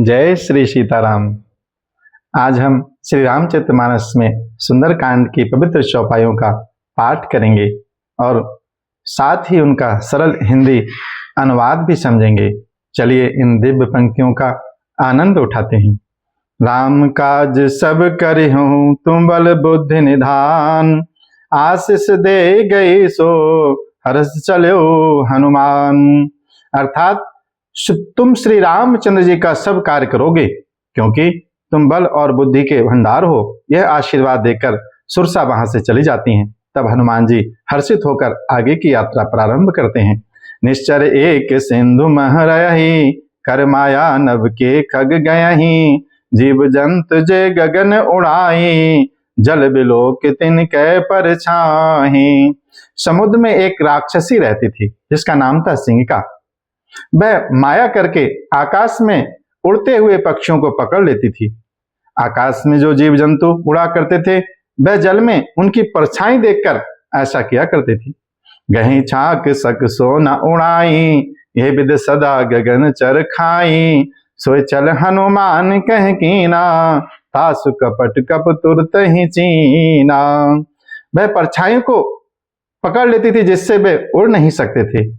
जय श्री सीताराम। आज हम श्री रामचरितमानस में सुंदरकांड की पवित्र चौपाइयों का पाठ करेंगे और साथ ही उनका सरल हिंदी अनुवाद भी समझेंगे। चलिए इन दिव्य पंक्तियों का आनंद उठाते हैं। राम काज सब करिहूँ तुम बल बुद्धि निधान, आशीष दे गई सो हर्ष चलो हनुमान। अर्थात तुम श्री रामचंद्र जी का सब कार्य करोगे क्योंकि तुम बल और बुद्धि के भंडार हो। यह आशीर्वाद देकर सुरसा वहां से चली जाती हैं। तब हनुमान जी हर्षित होकर आगे की यात्रा प्रारंभ करते हैं। निश्चर एक सिंधु महरही, कर माया नभ के खग गयहि, जीव जंतु जे गगन उड़ाई, जल बिलोक तिनकै परछाहि। समुद्र में एक राक्षसी रहती थी जिसका नाम था सिंहिका। वह माया करके आकाश में उड़ते हुए पक्षियों को पकड़ लेती थी। आकाश में जो जीव जंतु उड़ा करते थे वह जल में उनकी परछाई देखकर ऐसा किया करते थे। गही छाक सक सो न उड़ाई, यह विद सदा गगन चर खाई, सोई चल हनुमान कह कीना, तासु कपट कप तुरत ही चीना। वह परछाई को पकड़ लेती थी जिससे वे उड़ नहीं सकते थे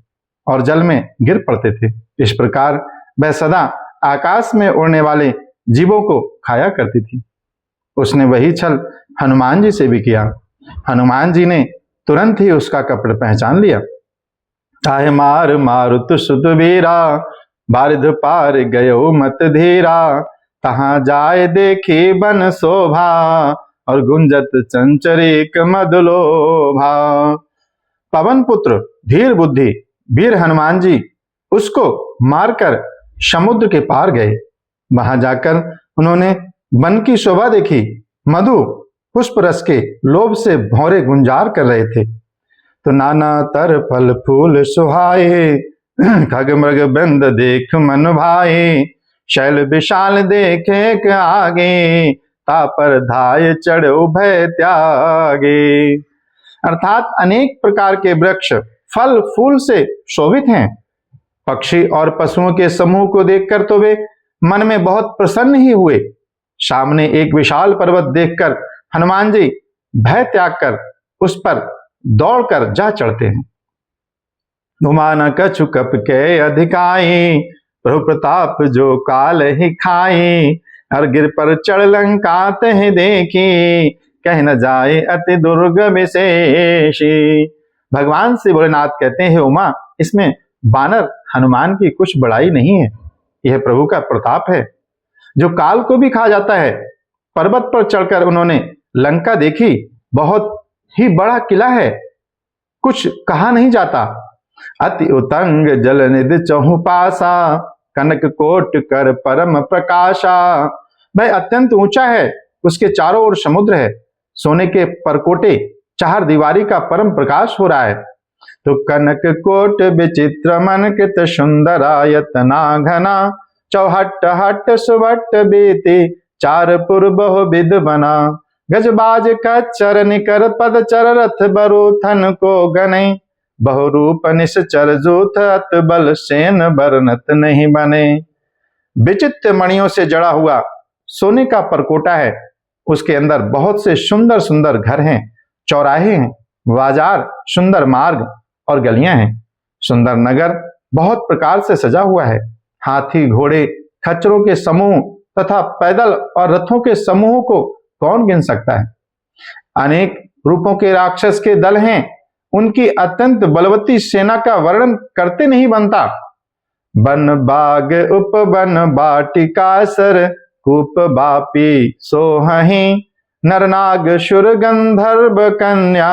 और जल में गिर पड़ते थे। इस प्रकार वह सदा आकाश में उड़ने वाले जीवों को खाया करती थी। उसने वही छल हनुमान जी से भी किया। हनुमान जी ने तुरंत ही उसका कपट पहचान लिया। ताहे मार मारुत सुत वीरा, बारिध पार गयो मत धीरा, तहां जाए देखी बन शोभा, और गुंजत चंचरिक मदलोभा। पवन पुत्र धीर बुद्धि वीर हनुमान जी उसको मारकर समुद्र के पार गए। वहां जाकर उन्होंने वन की शोभा देखी। मधु पुष्प रस के लोभ से भौरे गुंजार कर रहे थे। तो नाना तर फल फूल सुहाए, खग मृग बंद देख मन भाए, शैल विशाल देखे आगे, तापर धाय चढ़ भय त्यागे। अर्थात अनेक प्रकार के वृक्ष फल फूल से शोभित हैं। पक्षी और पशुओं के समूह को देखकर तो वे मन में बहुत प्रसन्न ही हुए। सामने एक विशाल पर्वत देखकर हनुमान जी भय त्याग कर उस पर दौड़कर जा चढ़ते हैं। घुमाना कछु कप के अधिकाई, प्रभु प्रताप जो काल ही खाई, हर गिर पर चढ़ लंका तह देखी, कह न जाए अति दुर्गम विशेषी। भगवान श्री भोलेनाथ कहते हैं, उमा, इसमें बानर हनुमान की कुछ बड़ाई नहीं है। यह प्रभु का प्रताप है जो काल को भी खा जाता है। पर्वत पर चढ़कर उन्होंने लंका देखी। बहुत ही बड़ा किला है, कुछ कहा नहीं जाता। अति उतंग जल निधि चहु पासा, कनक कोट कर परम प्रकाशा। वह अत्यंत ऊंचा है, उसके चारों ओर समुद्र है। सोने के परकोटे चार दीवारी का परम प्रकाश हो रहा है। तो कनक कोट विचित्र मन कृत सुंदरायतना घना, चौहट हट सुवट बीती, चार पुर बहुविध बना। गजबाज कच्चर निकर पद चर रथ बरूथन को गने, बहुरूप निश्चर जूथ अत बल सेन बरनत नहीं बने। विचित्र मणियों से जड़ा हुआ सोने का परकोटा है। उसके अंदर बहुत से सुंदर सुंदर घर हैं, चौराहे हैं, बाजार, सुंदर मार्ग और गलियां हैं। सुंदर नगर बहुत प्रकार से सजा हुआ है। हाथी घोड़े खच्चरों के समूह तथा पैदल और रथों के समूह को कौन गिन सकता है। अनेक रूपों के राक्षस के दल हैं। उनकी अत्यंत बलवती सेना का वर्णन करते नहीं बनता। बन बाग उपवन बाटिका सर, कूप बापी सोहहि, नरनाग शुर गंधर्व कन्या,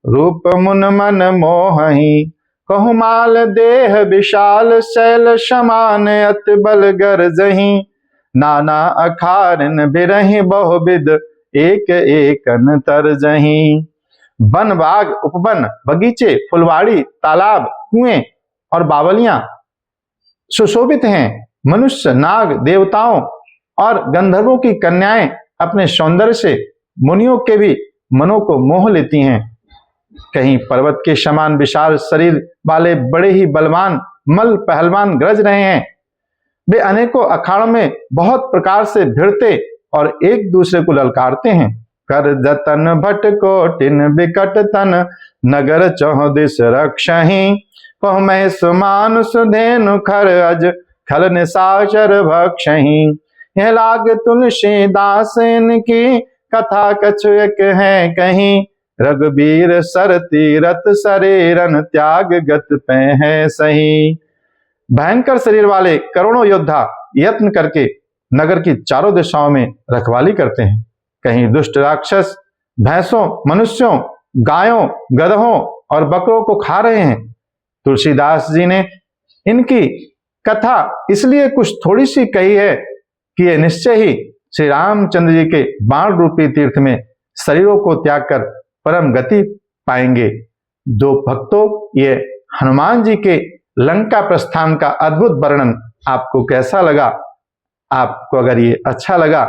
रूप मुन मन मोहहि। कहुमाल देह विशाल शैल समान, अति बल गरजहि, नाना अखारन बिरहि बहुविध, एक एकन तरजहि। वन बाग उपवन बगीचे फुलवाड़ी तालाब कुएं और बावलियां सुशोभित हैं। मनुष्य नाग देवताओं और गंधर्वों की कन्याएं अपने सौंदर्य से मुनियों के भी मनों को मोह लेती हैं। कहीं पर्वत के समान विशाल शरीर वाले बड़े ही बलवान मल पहलवान गरज रहे हैं। वे अनेकों अखाड़ों में बहुत प्रकार से भिड़ते और एक दूसरे को ललकारते हैं। कर जतन भट कोटिन विकट तन, नगर चौदिस रक्षहि। पह महेश मानुष धेनु खर अज, खल निशाचर भक्षहि। यह लाग तुलसीदास इनकी, कथा कछु एक है कहीं। रघुबीर सर तीरथ शरीरन, त्याग गत पे है सही। भयंकर शरीर वाले करोड़ों योद्धा यत्न करके नगर की चारों दिशाओं में रखवाली करते हैं। कहीं दुष्ट राक्षस भैंसों, मनुष्यों, गायों, गधों और बकरों को खा रहे हैं। तुलसीदास जी ने इनकी कथा इसलिए कुछ थोड़ी सी कही है कि ये निश्चय ही श्री रामचंद्र जी के बाण रूपी तीर्थ में शरीरों को त्याग कर परम गति पाएंगे। जो भक्तों, ये हनुमान जी के लंका प्रस्थान का अद्भुत वर्णन आपको कैसा लगा? आपको अगर ये अच्छा लगा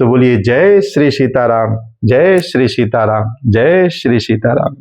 तो बोलिए जय श्री सीताराम, जय श्री सीताराम, जय श्री सीताराम।